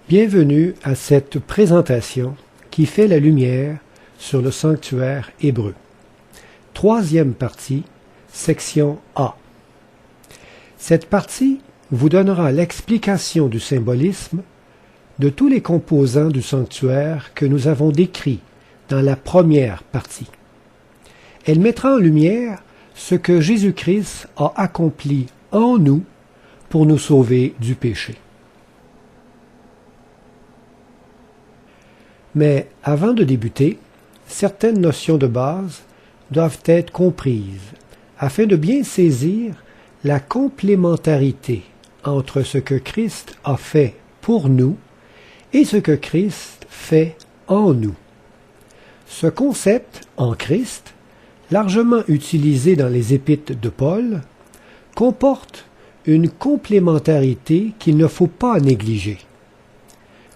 Bienvenue à cette présentation qui fait la lumière sur le sanctuaire hébreu. Troisième partie, section A. Cette partie vous donnera l'explication du symbolisme de tous les composants du sanctuaire que nous avons décrits dans la première partie. Elle mettra en lumière ce que Jésus-Christ a accompli en nous pour nous sauver du péché. Mais avant de débuter, certaines notions de base doivent être comprises afin de bien saisir la complémentarité entre ce que Christ a fait pour nous et ce que Christ fait en nous. Ce concept en Christ, largement utilisé dans les épîtres de Paul, comporte une complémentarité qu'il ne faut pas négliger.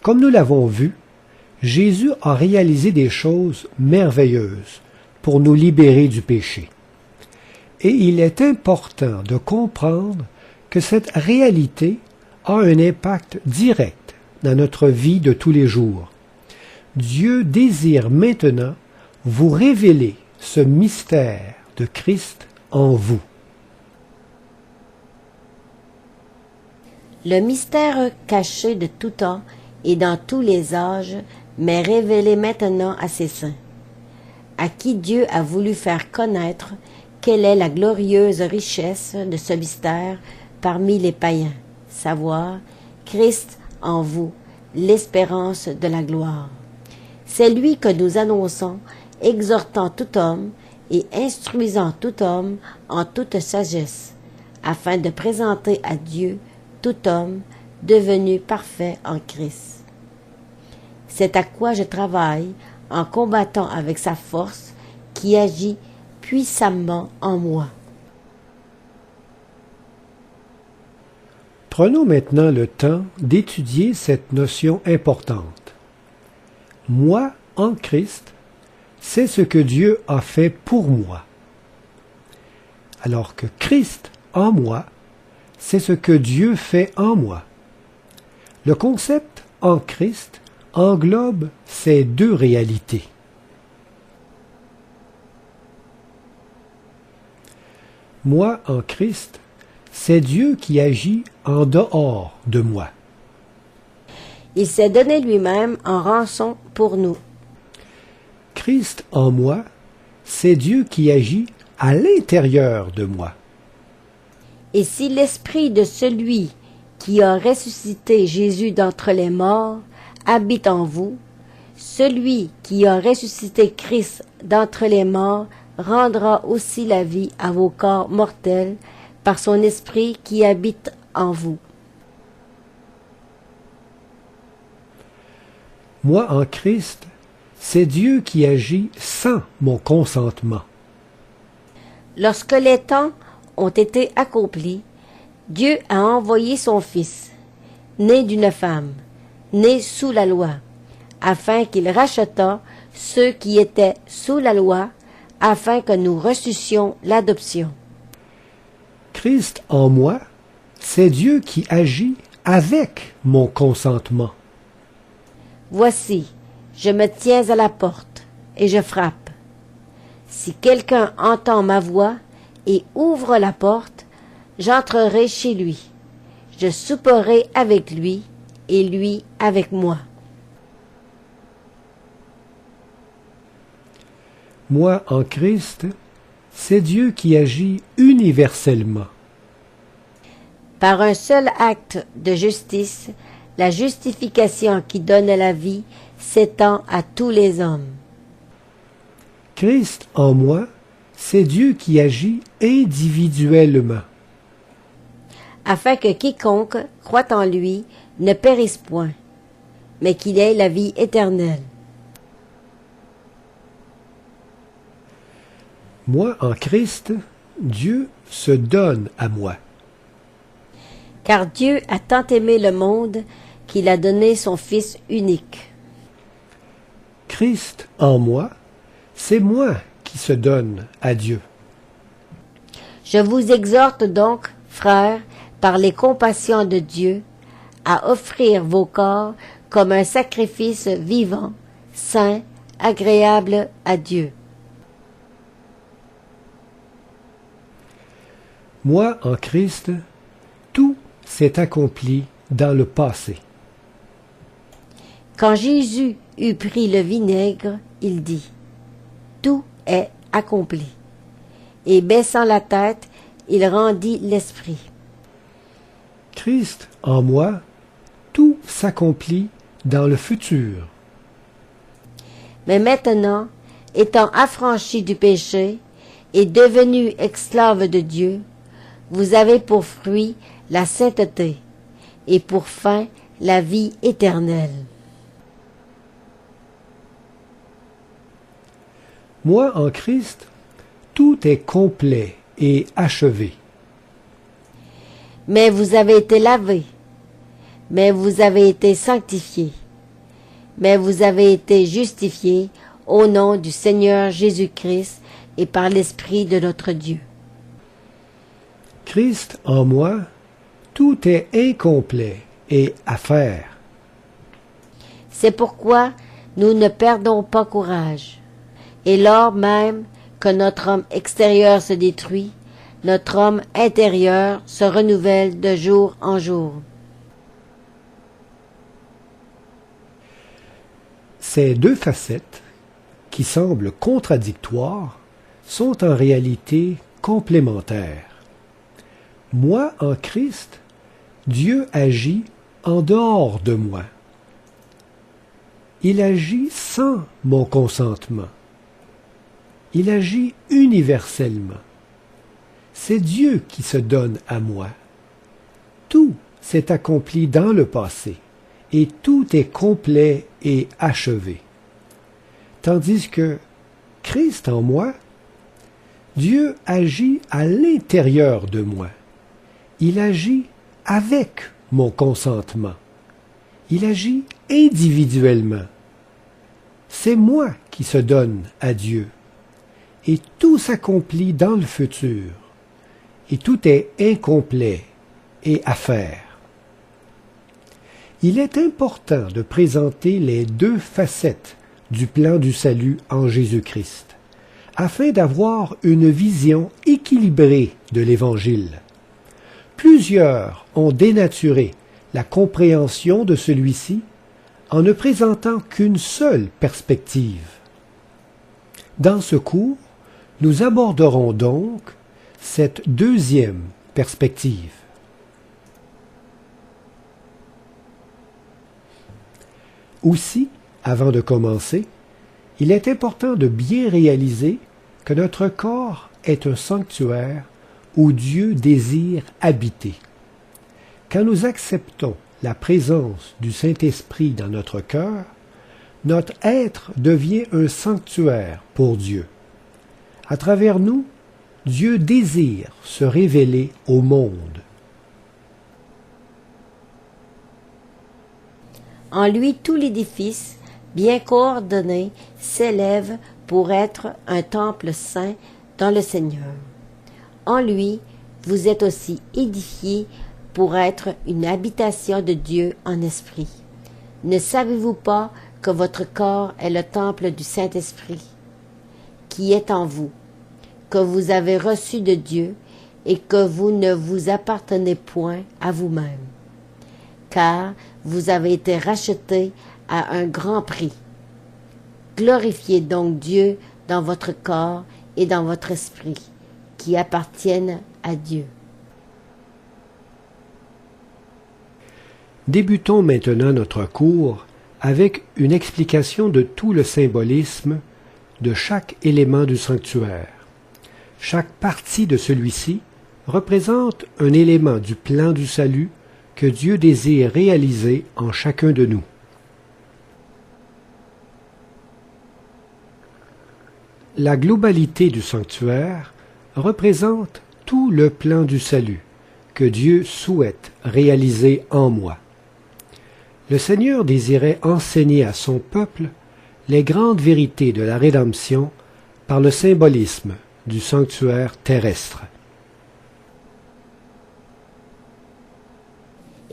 Comme nous l'avons vu, Jésus a réalisé des choses merveilleuses pour nous libérer du péché. Et il est important de comprendre que cette réalité a un impact direct dans notre vie de tous les jours. Dieu désire maintenant vous révéler ce mystère de Christ en vous. Le mystère caché de tout temps et dans tous les âges m'est révélé maintenant à ses saints, à qui Dieu a voulu faire connaître quelle est la glorieuse richesse de ce mystère parmi les païens, savoir Christ en vous, l'espérance de la gloire. C'est lui que nous annonçons, exhortant tout homme et instruisant tout homme en toute sagesse, afin de présenter à Dieu tout homme devenu parfait en Christ. C'est à quoi je travaille en combattant avec sa force qui agit puissamment en moi. Prenons maintenant le temps d'étudier cette notion importante. Moi en Christ, c'est ce que Dieu a fait pour moi. Alors que Christ en moi, c'est ce que Dieu fait en moi. Le concept en Christ englobe ces deux réalités. Moi en Christ, c'est Dieu qui agit en dehors de moi. Il s'est donné lui-même en rançon pour nous. Christ en moi, c'est Dieu qui agit à l'intérieur de moi. Et si l'esprit de celui qui a ressuscité Jésus d'entre les morts habite en vous, celui qui a ressuscité Christ d'entre les morts rendra aussi la vie à vos corps mortels par son esprit qui habite en vous. Moi en Christ, c'est Dieu qui agit sans mon consentement. Lorsque les temps ont été accomplis, Dieu a envoyé son Fils, né d'une femme, né sous la loi, afin qu'il rachetât ceux qui étaient sous la loi, afin que nous reçussions l'adoption. Christ en moi, c'est Dieu qui agit avec mon consentement. Voici, je me tiens à la porte et je frappe. Si quelqu'un entend ma voix et ouvre la porte, j'entrerai chez lui. Je souperai avec lui et lui avec moi. Moi en Christ, c'est Dieu qui agit universellement. Par un seul acte de justice, la justification qui donne la vie s'étend à tous les hommes. Christ en moi, c'est Dieu qui agit individuellement. Afin que quiconque croit en lui ne périsse point, mais qu'il ait la vie éternelle. Moi en Christ, Dieu se donne à moi. Car Dieu a tant aimé le monde qu'il a donné son Fils unique. Christ en moi, c'est moi qui se donne à Dieu. Je vous exhorte donc, frères, par les compassions de Dieu, à offrir vos corps comme un sacrifice vivant, saint, agréable à Dieu. Moi, en Christ, tout s'est accompli dans le passé. Quand Jésus eut pris le vinaigre, il dit, « Tout est accompli. » Et baissant la tête, il rendit l'esprit. Christ, en moi, tout s'accomplit dans le futur. Mais maintenant, étant affranchi du péché et devenu esclave de Dieu, vous avez pour fruit la sainteté et pour fin la vie éternelle. Moi, en Christ, tout est complet et achevé. Mais vous avez été lavés, mais vous avez été sanctifiés, mais vous avez été justifiés au nom du Seigneur Jésus-Christ et par l'Esprit de notre Dieu. Christ, en moi, tout est incomplet et à faire. C'est pourquoi nous ne perdons pas courage. Et lors même que notre homme extérieur se détruit, notre homme intérieur se renouvelle de jour en jour. Ces deux facettes, qui semblent contradictoires, sont en réalité complémentaires. Moi, en Christ, Dieu agit en dehors de moi. Il agit sans mon consentement. Il agit universellement. C'est Dieu qui se donne à moi. Tout s'est accompli dans le passé, et tout est complet et achevé. Tandis que Christ en moi, Dieu agit à l'intérieur de moi. Il agit avec mon consentement. Il agit individuellement. C'est moi qui se donne à Dieu. Et tout s'accomplit dans le futur. Et tout est incomplet et à faire. Il est important de présenter les deux facettes du plan du salut en Jésus-Christ, afin d'avoir une vision équilibrée de l'Évangile. Plusieurs ont dénaturé la compréhension de celui-ci en ne présentant qu'une seule perspective. Dans ce cours, nous aborderons donc cette deuxième perspective. Aussi, avant de commencer, il est important de bien réaliser que notre corps est un sanctuaire où Dieu désire habiter. Quand nous acceptons la présence du Saint-Esprit dans notre cœur, notre être devient un sanctuaire pour Dieu. À travers nous, Dieu désire se révéler au monde. En lui, tout l'édifice, bien coordonné, s'élève pour être un temple saint dans le Seigneur. En lui, vous êtes aussi édifiés pour être une habitation de Dieu en esprit. Ne savez-vous pas que votre corps est le temple du Saint-Esprit, qui est en vous, que vous avez reçu de Dieu et que vous ne vous appartenez point à vous-même, car vous avez été rachetés à un grand prix. Glorifiez donc Dieu dans votre corps et dans votre esprit, qui appartiennent à Dieu. Débutons maintenant notre cours avec une explication de tout le symbolisme de chaque élément du sanctuaire. Chaque partie de celui-ci représente un élément du plan du salut que Dieu désire réaliser en chacun de nous. La globalité du sanctuaire représente tout le plan du salut que Dieu souhaite réaliser en moi. Le Seigneur désirait enseigner à son peuple les grandes vérités de la rédemption par le symbolisme du sanctuaire terrestre.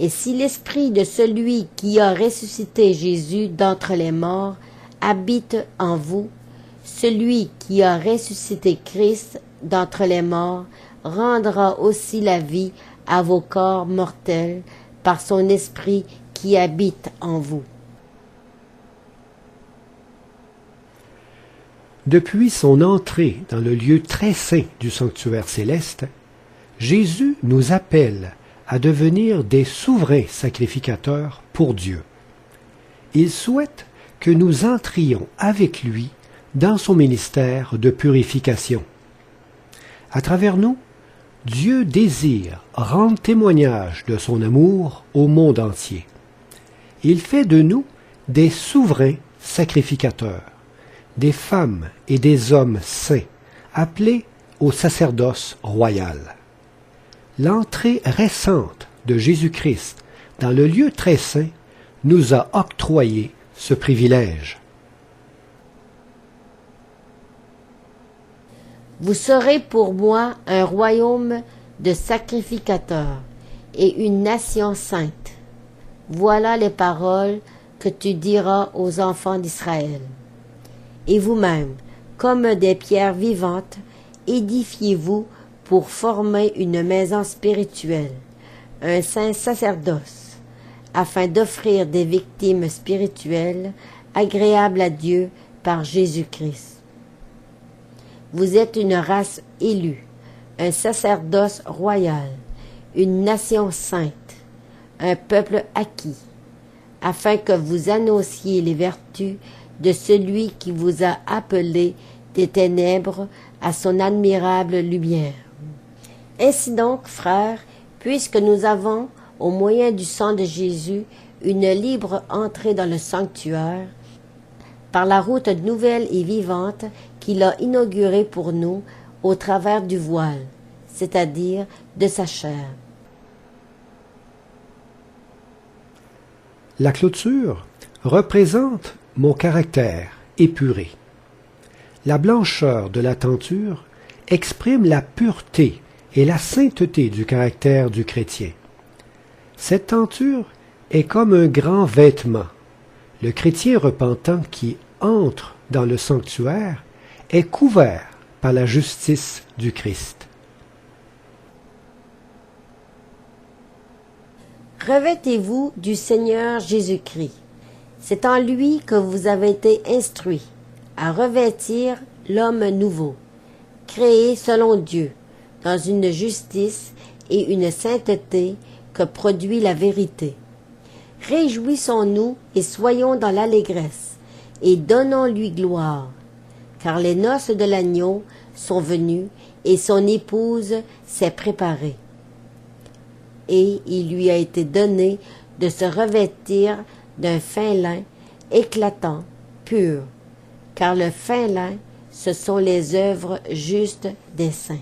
Et si l'esprit de celui qui a ressuscité Jésus d'entre les morts habite en vous, celui qui a ressuscité Christ d'entre les morts rendra aussi la vie à vos corps mortels par son esprit qui habite en vous. Depuis son entrée dans le lieu très saint du sanctuaire céleste, Jésus nous appelle à devenir des souverains sacrificateurs pour Dieu. Il souhaite que nous entrions avec lui dans son ministère de purification. À travers nous, Dieu désire rendre témoignage de son amour au monde entier. Il fait de nous des souverains sacrificateurs, des femmes et des hommes saints, appelés au sacerdoce royal. L'entrée récente de Jésus-Christ dans le lieu très saint nous a octroyé ce privilège. Vous serez pour moi un royaume de sacrificateurs et une nation sainte. Voilà les paroles que tu diras aux enfants d'Israël. Et vous-même, comme des pierres vivantes, édifiez-vous pour former une maison spirituelle, un saint sacerdoce, afin d'offrir des victimes spirituelles agréables à Dieu par Jésus-Christ. Vous êtes une race élue, un sacerdoce royal, une nation sainte, un peuple acquis, afin que vous annonciez les vertus de celui qui vous a appelé des ténèbres à son admirable lumière. Ainsi donc, frères, puisque nous avons, au moyen du sang de Jésus, une libre entrée dans le sanctuaire, par la route nouvelle et vivante qu'il a inaugurée pour nous au travers du voile, c'est-à-dire de sa chair. La clôture représente mon caractère épuré. La blancheur de la tenture exprime la pureté et la sainteté du caractère du chrétien. Cette tenture est comme un grand vêtement. Le chrétien repentant qui entre dans le sanctuaire est couvert par la justice du Christ. Revêtez-vous du Seigneur Jésus-Christ. C'est en lui que vous avez été instruits à revêtir l'homme nouveau, créé selon Dieu, dans une justice et une sainteté que produit la vérité. Réjouissons-nous et soyons dans l'allégresse, et donnons-lui gloire, car les noces de l'agneau sont venues, et son épouse s'est préparée. Et il lui a été donné de se revêtir d'un fin lin éclatant, pur, car le fin lin, ce sont les œuvres justes des saints.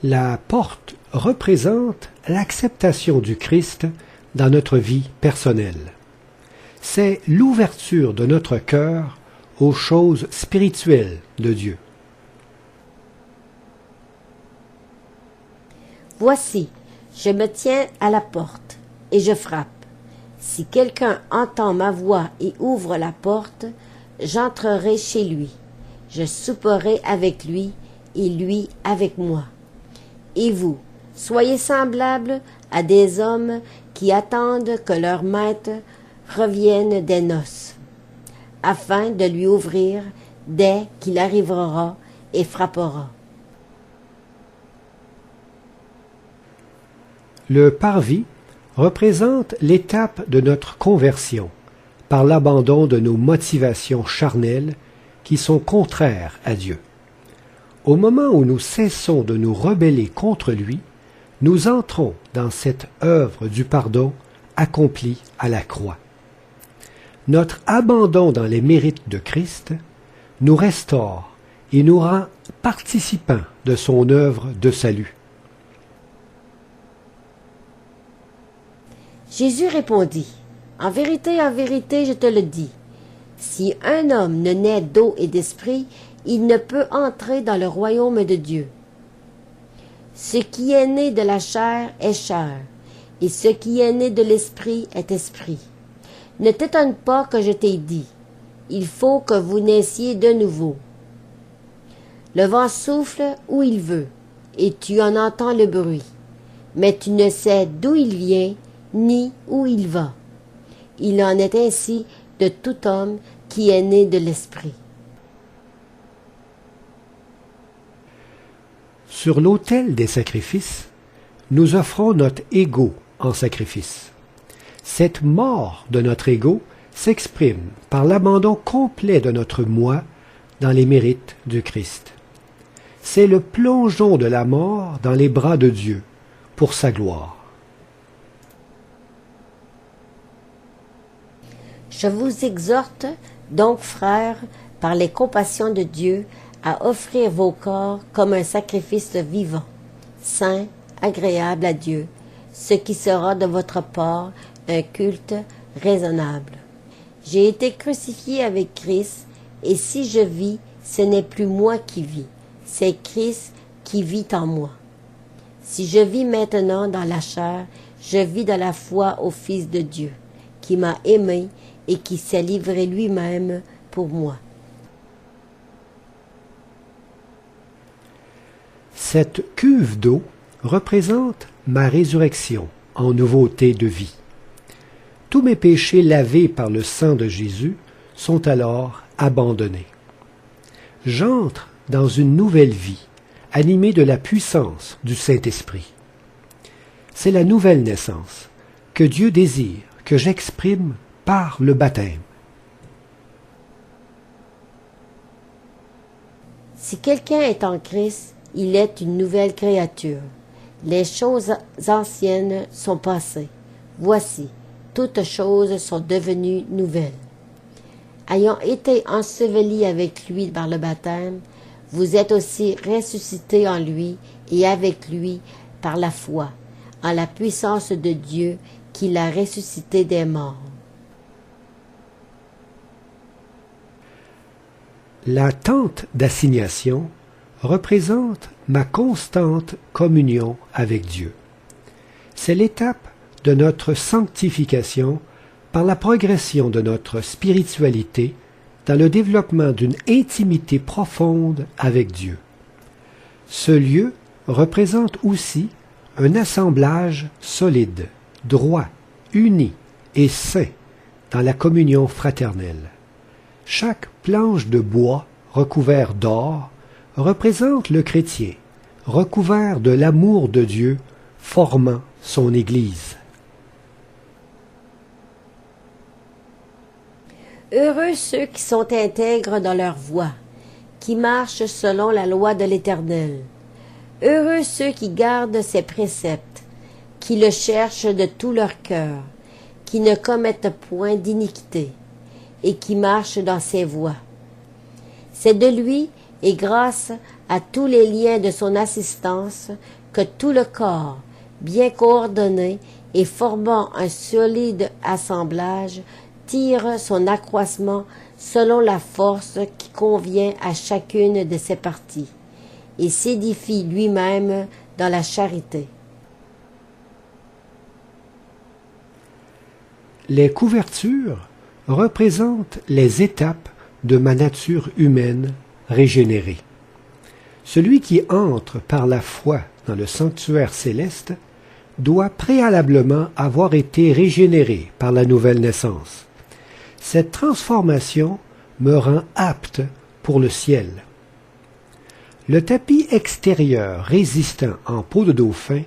La porte représente l'acceptation du Christ dans notre vie personnelle. C'est l'ouverture de notre cœur aux choses spirituelles de Dieu. Voici, je me tiens à la porte et je frappe. Si quelqu'un entend ma voix et ouvre la porte, j'entrerai chez lui. Je souperai avec lui et lui avec moi. Et vous, soyez semblables à des hommes qui attendent que leur maître revienne des noces, afin de lui ouvrir dès qu'il arrivera et frappera. Le parvis représente l'étape de notre conversion par l'abandon de nos motivations charnelles qui sont contraires à Dieu. Au moment où nous cessons de nous rebeller contre lui, nous entrons dans cette œuvre du pardon accomplie à la croix. Notre abandon dans les mérites de Christ nous restaure et nous rend participants de son œuvre de salut. Jésus répondit, « En vérité, je te le dis, si un homme ne naît d'eau et d'esprit, il ne peut entrer dans le royaume de Dieu. Ce qui est né de la chair est chair, et ce qui est né de l'esprit est esprit. Ne t'étonne pas que je t'ai dit, il faut que vous naissiez de nouveau. Le vent souffle où il veut, et tu en entends le bruit, mais tu ne sais d'où il vient, ni où il va. Il en est ainsi de tout homme qui est né de l'esprit. Sur l'autel des sacrifices, nous offrons notre ego en sacrifice. Cette mort de notre ego s'exprime par l'abandon complet de notre moi dans les mérites du Christ. C'est le plongeon de la mort dans les bras de Dieu pour sa gloire. Je vous exhorte donc, frères, par les compassions de Dieu, à offrir vos corps comme un sacrifice vivant, saint, agréable à Dieu, ce qui sera de votre part un culte raisonnable. J'ai été crucifié avec Christ, et si je vis, ce n'est plus moi qui vis, c'est Christ qui vit en moi. Si je vis maintenant dans la chair, je vis dans la foi au Fils de Dieu, qui m'a aimé et qui s'est livré lui-même pour moi. Cette cuve d'eau représente ma résurrection en nouveauté de vie. Tous mes péchés lavés par le sang de Jésus sont alors abandonnés. J'entre dans une nouvelle vie, animée de la puissance du Saint-Esprit. C'est la nouvelle naissance que Dieu désire que j'exprime par le baptême. Si quelqu'un est en Christ, il est une nouvelle créature. Les choses anciennes sont passées. Voici, toutes choses sont devenues nouvelles. Ayant été ensevelis avec lui par le baptême, vous êtes aussi ressuscités en lui et avec lui par la foi, en la puissance de Dieu qui l'a ressuscité des morts. La tente d'assignation représente ma constante communion avec Dieu. C'est l'étape de notre sanctification par la progression de notre spiritualité dans le développement d'une intimité profonde avec Dieu. Ce lieu représente aussi un assemblage solide, droit, uni et saint dans la communion fraternelle. Chaque planche de bois recouvert d'or représente le chrétien, recouvert de l'amour de Dieu, formant son Église. Heureux ceux qui sont intègres dans leur voie, qui marchent selon la loi de l'Éternel. Heureux ceux qui gardent ses préceptes, qui le cherchent de tout leur cœur, qui ne commettent point d'iniquité, et qui marchent dans ses voies. C'est de lui, et grâce à tous les liens de son assistance, que tout le corps, bien coordonné et formant un solide assemblage, tire son accroissement selon la force qui convient à chacune de ses parties, et s'édifie lui-même dans la charité. Les couvertures représentent les étapes de ma nature humaine régénérée. Celui qui entre par la foi dans le sanctuaire céleste doit préalablement avoir été régénéré par la nouvelle naissance. Cette transformation me rend apte pour le ciel. Le tapis extérieur résistant en peau de dauphin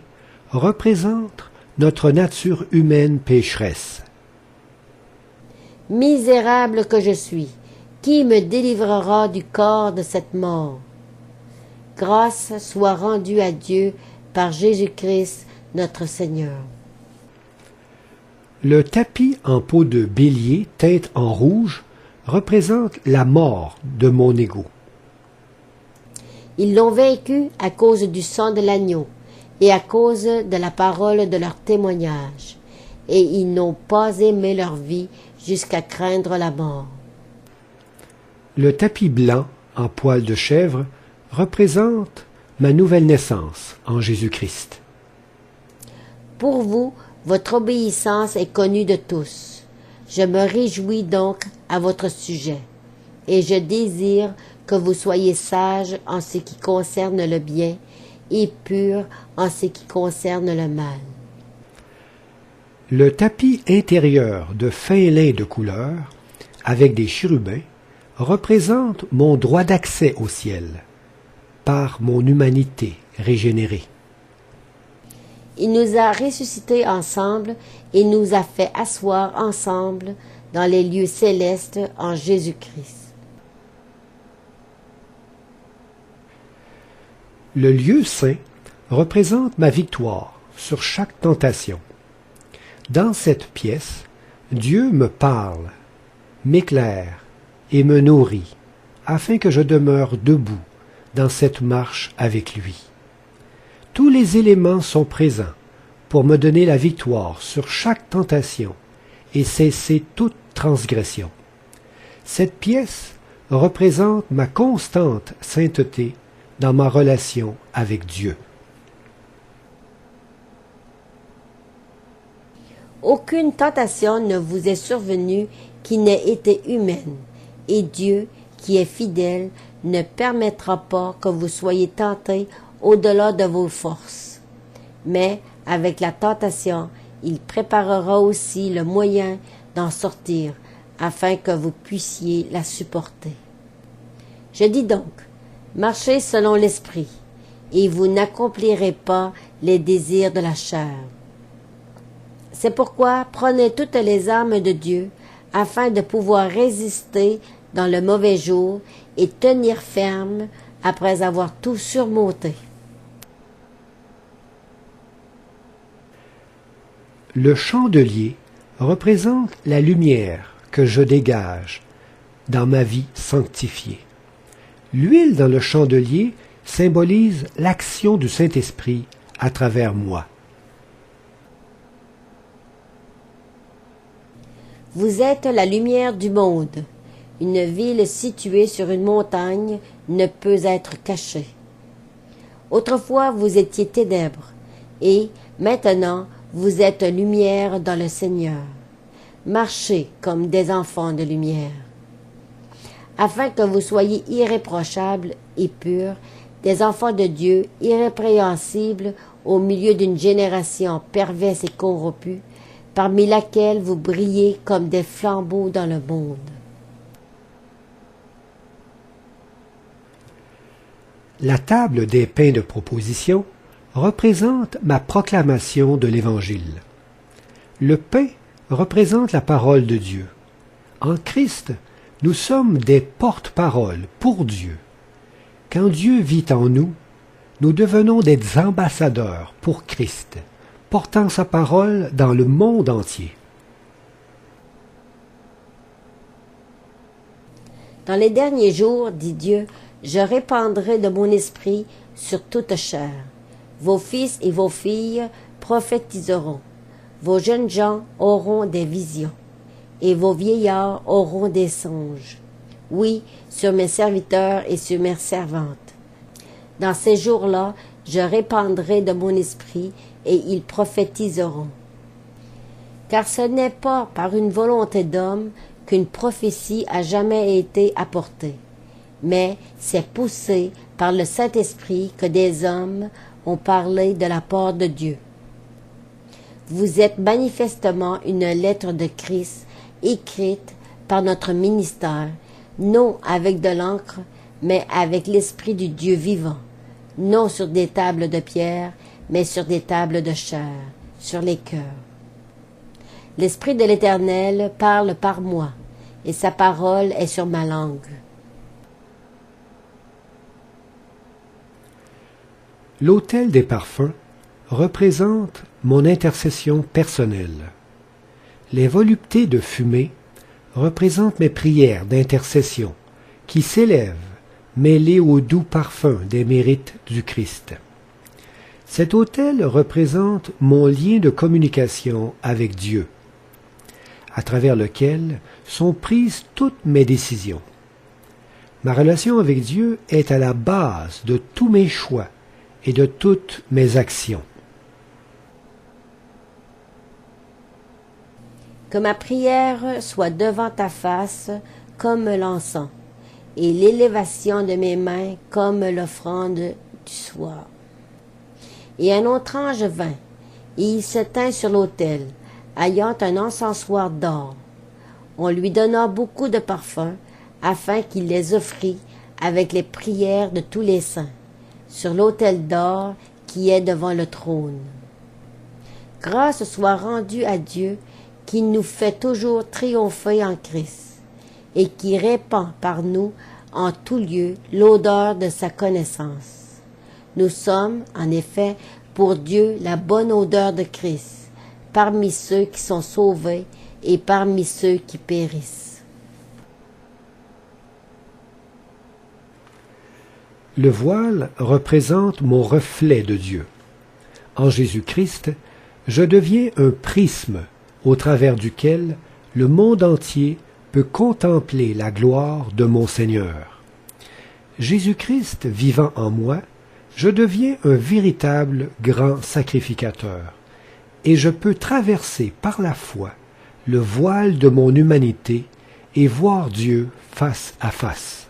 représente notre nature humaine pécheresse. Misérable que je suis, qui me délivrera du corps de cette mort? Grâce soit rendue à Dieu par Jésus-Christ notre Seigneur. Le tapis en peau de bélier teinte en rouge représente la mort de mon ego. Ils l'ont vaincu à cause du sang de l'agneau et à cause de la parole de leur témoignage, et ils n'ont pas aimé leur vie jusqu'à craindre la mort. Le tapis blanc en poil de chèvre représente ma nouvelle naissance en Jésus-Christ. Pour vous, votre obéissance est connue de tous. Je me réjouis donc à votre sujet, et je désire que vous soyez sages en ce qui concerne le bien et purs en ce qui concerne le mal. Le tapis intérieur de fin lin de couleur, avec des chérubins, représente mon droit d'accès au ciel, par mon humanité régénérée. Il nous a ressuscités ensemble et nous a fait asseoir ensemble dans les lieux célestes en Jésus-Christ. Le lieu saint représente ma victoire sur chaque tentation. Dans cette pièce, Dieu me parle, m'éclaire et me nourrit, afin que je demeure debout dans cette marche avec lui. Tous les éléments sont présents pour me donner la victoire sur chaque tentation et cesser toute transgression. Cette pièce représente ma constante sainteté dans ma relation avec Dieu. Aucune tentation ne vous est survenue qui n'ait été humaine, et Dieu, qui est fidèle, ne permettra pas que vous soyez tentés au-delà de vos forces. Mais, avec la tentation, il préparera aussi le moyen d'en sortir, afin que vous puissiez la supporter. Je dis donc, marchez selon l'esprit, et vous n'accomplirez pas les désirs de la chair. C'est pourquoi prenez toutes les armes de Dieu, afin de pouvoir résister dans le mauvais jour et tenir ferme après avoir tout surmonté. Le chandelier représente la lumière que je dégage dans ma vie sanctifiée. L'huile dans le chandelier symbolise l'action du Saint-Esprit à travers moi. Vous êtes la lumière du monde. Une ville située sur une montagne ne peut être cachée. Autrefois, vous étiez ténèbres, et maintenant, vous êtes lumière dans le Seigneur. Marchez comme des enfants de lumière, afin que vous soyez irréprochables et purs, des enfants de Dieu irrépréhensibles au milieu d'une génération perverse et corrompue, parmi laquelle vous brillez comme des flambeaux dans le monde. La table des pains de proposition représente ma proclamation de l'Évangile. Le pain représente la parole de Dieu. En Christ, nous sommes des porte-paroles pour Dieu. Quand Dieu vit en nous, nous devenons des ambassadeurs pour Christ, portant sa parole dans le monde entier. Dans les derniers jours, dit Dieu, je répandrai de mon esprit sur toute chair. Vos fils et vos filles prophétiseront. Vos jeunes gens auront des visions, et vos vieillards auront des songes. Oui, sur mes serviteurs et sur mes servantes. Dans ces jours-là, je répandrai de mon esprit, et ils prophétiseront. Car ce n'est pas par une volonté d'homme qu'une prophétie a jamais été apportée, mais c'est poussé par le Saint-Esprit que des hommes ont parlé de la part de Dieu. Vous êtes manifestement une lettre de Christ écrite par notre ministère, non avec de l'encre, mais avec l'Esprit du Dieu vivant, non sur des tables de pierre, mais sur des tables de chair, sur les cœurs. L'Esprit de l'Éternel parle par moi, et sa parole est sur ma langue. L'autel des parfums représente mon intercession personnelle. Les voluptés de fumée représentent mes prières d'intercession qui s'élèvent, mêlées au doux parfum des mérites du Christ. Cet autel représente mon lien de communication avec Dieu, à travers lequel sont prises toutes mes décisions. Ma relation avec Dieu est à la base de tous mes choix et de toutes mes actions. Que ma prière soit devant ta face comme l'encens, et l'élévation de mes mains comme l'offrande du soir. Et un autre ange vint, et il se tint sur l'autel, ayant un encensoir d'or. On lui donna beaucoup de parfums, afin qu'il les offrît avec les prières de tous les saints, sur l'autel d'or qui est devant le trône. Grâce soit rendue à Dieu, qui nous fait toujours triompher en Christ, et qui répand par nous en tout lieu l'odeur de sa connaissance. Nous sommes, en effet, pour Dieu la bonne odeur de Christ, parmi ceux qui sont sauvés et parmi ceux qui périssent. Le voile représente mon reflet de Dieu. En Jésus-Christ, je deviens un prisme au travers duquel le monde entier peut contempler la gloire de mon Seigneur. Jésus-Christ vivant en moi, je deviens un véritable grand sacrificateur, et je peux traverser par la foi le voile de mon humanité et voir Dieu face à face.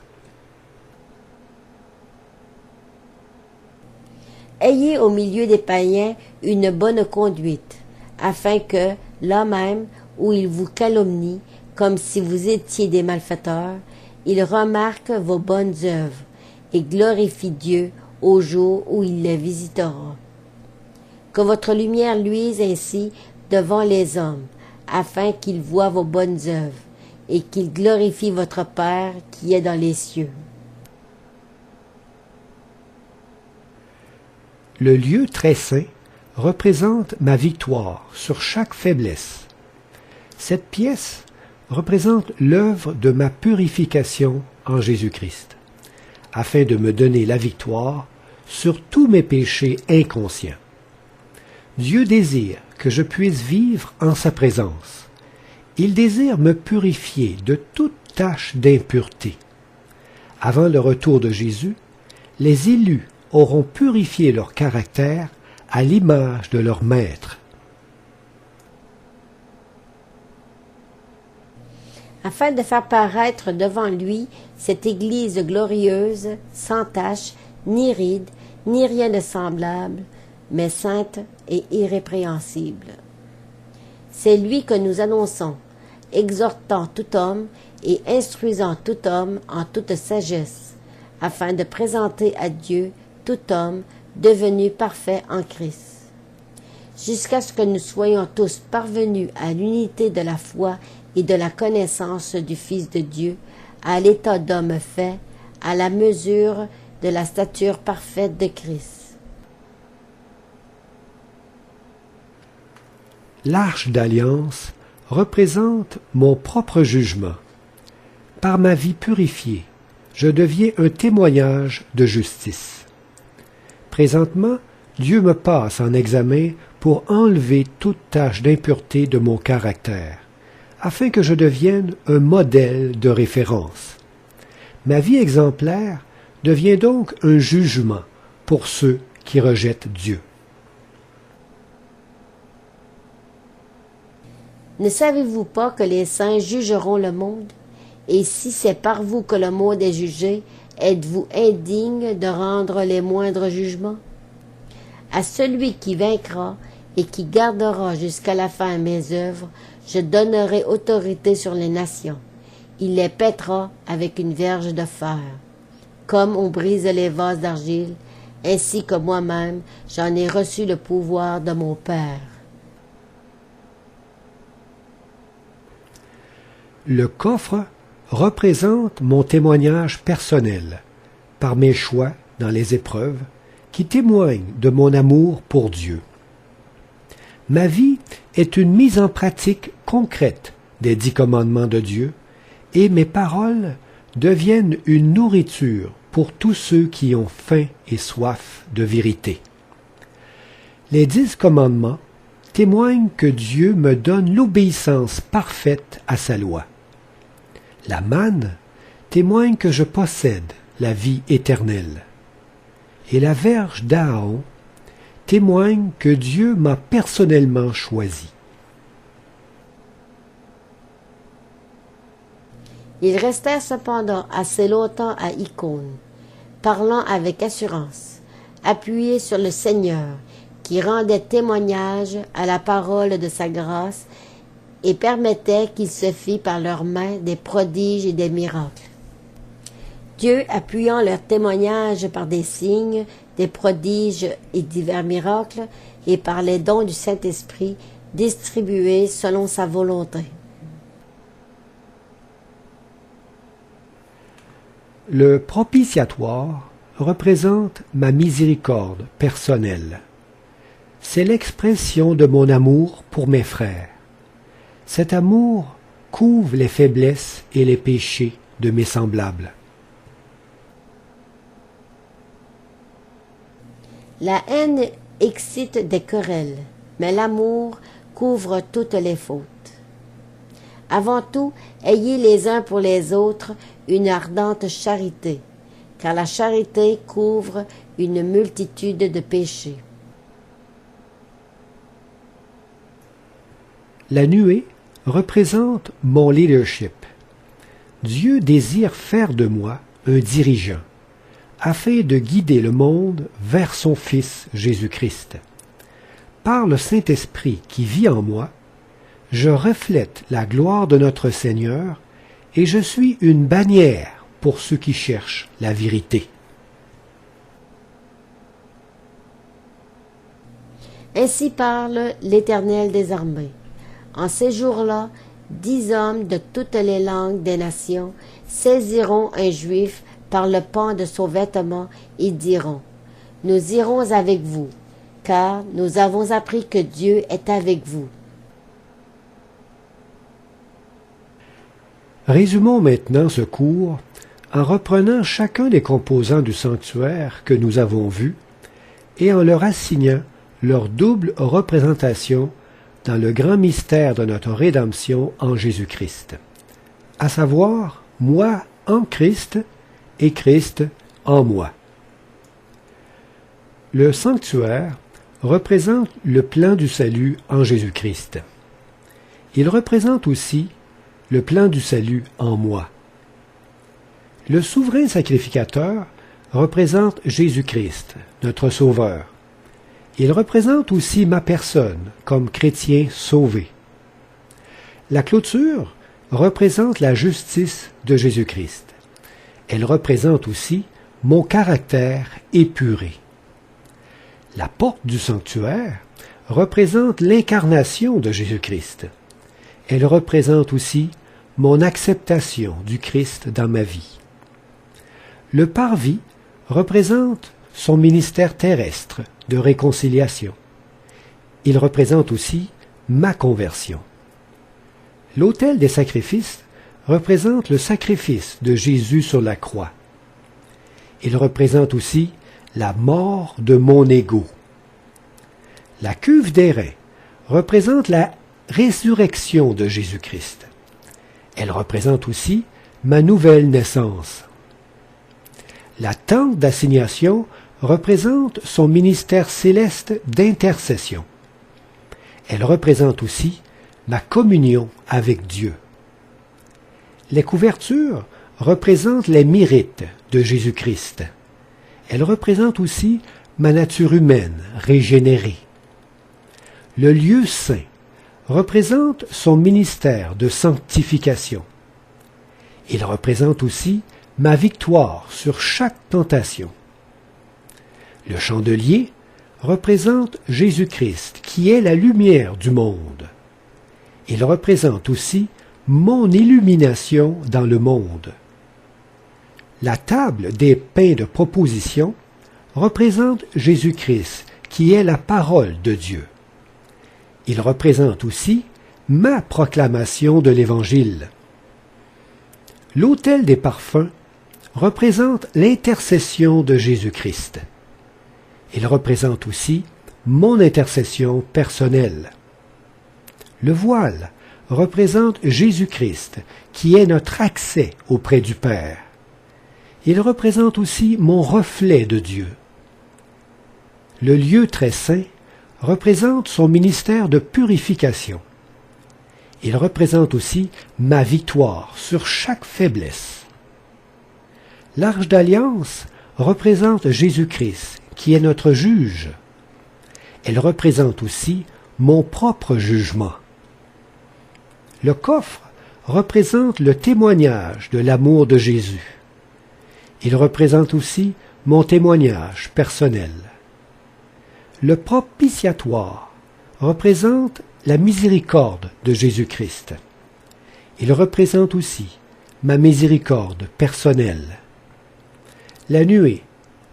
Ayez au milieu des païens une bonne conduite, afin que, là même où ils vous calomnient, comme si vous étiez des malfaiteurs, ils remarquent vos bonnes œuvres et glorifient Dieu au jour où il les visitera. Que votre lumière luise ainsi devant les hommes, afin qu'ils voient vos bonnes œuvres et qu'ils glorifient votre Père qui est dans les cieux. Le lieu très saint représente ma victoire sur chaque faiblesse. Cette pièce représente l'œuvre de ma purification en Jésus-Christ, afin de me donner la victoire sur tous mes péchés inconscients. Dieu désire que je puisse vivre en sa présence. Il désire me purifier de toute tache d'impureté. Avant le retour de Jésus, les élus auront purifié leur caractère à l'image de leur Maître. Afin de faire paraître devant lui cette Église glorieuse, sans tache, ni ride, ni rien de semblable, mais sainte et irrépréhensible. C'est lui que nous annonçons, exhortant tout homme et instruisant tout homme en toute sagesse, afin de présenter à Dieu tout homme devenu parfait en Christ, jusqu'à ce que nous soyons tous parvenus à l'unité de la foi et de la connaissance du Fils de Dieu, à l'état d'homme fait, à la mesure de la stature parfaite de Christ. L'arche d'alliance représente mon propre jugement. Par ma vie purifiée, je deviens un témoignage de justice. Présentement, Dieu me passe en examen pour enlever toute tache d'impureté de mon caractère, afin que je devienne un modèle de référence. Ma vie exemplaire devient donc un jugement pour ceux qui rejettent Dieu. Ne savez-vous pas que les saints jugeront le monde? Et si c'est par vous que le monde est jugé, êtes-vous indigne de rendre les moindres jugements? À celui qui vaincra et qui gardera jusqu'à la fin mes œuvres, je donnerai autorité sur les nations. Il les pètera avec une verge de fer. Comme on brise les vases d'argile, ainsi que moi-même, j'en ai reçu le pouvoir de mon Père. Le coffre représente mon témoignage personnel, par mes choix dans les épreuves, qui témoignent de mon amour pour Dieu. Ma vie est une mise en pratique concrète des 10 commandements de Dieu, et mes paroles deviennent une nourriture pour tous ceux qui ont faim et soif de vérité. Les 10 commandements témoignent que Dieu me donne l'obéissance parfaite à sa loi. La manne témoigne que je possède la vie éternelle. et la verge d'Aaron témoignent que Dieu m'a personnellement choisi. Ils restèrent cependant assez longtemps à Icône, parlant avec assurance, appuyés sur le Seigneur, qui rendait témoignage à la parole de sa grâce et permettait qu'il se fît par leurs mains des prodiges et des miracles. Dieu, appuyant leur témoignage par des signes, des prodiges et divers miracles, et par les dons du Saint-Esprit distribués selon sa volonté. Le propitiatoire représente ma miséricorde personnelle. C'est l'expression de mon amour pour mes frères. Cet amour couvre les faiblesses et les péchés de mes semblables. La haine excite des querelles, mais l'amour couvre toutes les fautes. Avant tout, ayez les uns pour les autres une ardente charité, car la charité couvre une multitude de péchés. La nuée représente mon leadership. Dieu désire faire de moi un dirigeant, afin de guider le monde vers son Fils Jésus-Christ. Par le Saint-Esprit qui vit en moi, je reflète la gloire de notre Seigneur et je suis une bannière pour ceux qui cherchent la vérité. Ainsi parle l'Éternel des armées. En ces jours-là, 10 hommes de toutes les langues des nations saisiront un Juif par le pan de son vêtement et diront : Nous irons avec vous, car nous avons appris que Dieu est avec vous. Résumons maintenant ce cours en reprenant chacun des composants du sanctuaire que nous avons vus et en leur assignant leur double représentation dans le grand mystère de notre rédemption en Jésus-Christ, à savoir moi en Christ et Christ en moi. Le sanctuaire représente le plan du salut en Jésus-Christ. Il représente aussi le plan du salut en moi. Le souverain sacrificateur représente Jésus-Christ, notre Sauveur. Il représente aussi ma personne comme chrétien sauvé. La clôture représente la justice de Jésus-Christ. Elle représente aussi mon caractère épuré. La porte du sanctuaire représente l'incarnation de Jésus-Christ. Elle représente aussi mon acceptation du Christ dans ma vie. Le parvis représente son ministère terrestre de réconciliation. Il représente aussi ma conversion. L'autel des sacrifices représente le sacrifice de Jésus sur la croix. Il représente aussi la mort de mon ego. La cuve d'airain représente la résurrection de Jésus-Christ. Elle représente aussi ma nouvelle naissance. La tente d'assignation représente son ministère céleste d'intercession. Elle représente aussi ma communion avec Dieu. Les couvertures représentent les mérites de Jésus-Christ. Elles représentent aussi ma nature humaine régénérée. Le lieu saint représente son ministère de sanctification. Il représente aussi ma victoire sur chaque tentation. Le chandelier représente Jésus-Christ, qui est la lumière du monde. Il représente aussi mon illumination dans le monde. La table des pains de proposition représente Jésus-Christ, qui est la parole de Dieu. Il représente aussi ma proclamation de l'Évangile. L'autel des parfums représente l'intercession de Jésus-Christ. Il représente aussi mon intercession personnelle. Le voile représente Jésus-Christ, qui est notre accès auprès du Père. Il représente aussi mon reflet de Dieu. Le lieu très saint représente son ministère de purification. Il représente aussi ma victoire sur chaque faiblesse. L'Arche d'Alliance représente Jésus-Christ, qui est notre juge. Elle représente aussi mon propre jugement. Le coffre représente le témoignage de l'amour de Jésus. Il représente aussi mon témoignage personnel. Le propitiatoire représente la miséricorde de Jésus-Christ. Il représente aussi ma miséricorde personnelle. La nuée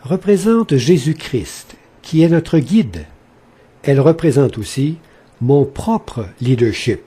représente Jésus-Christ, qui est notre guide. Elle représente aussi mon propre leadership.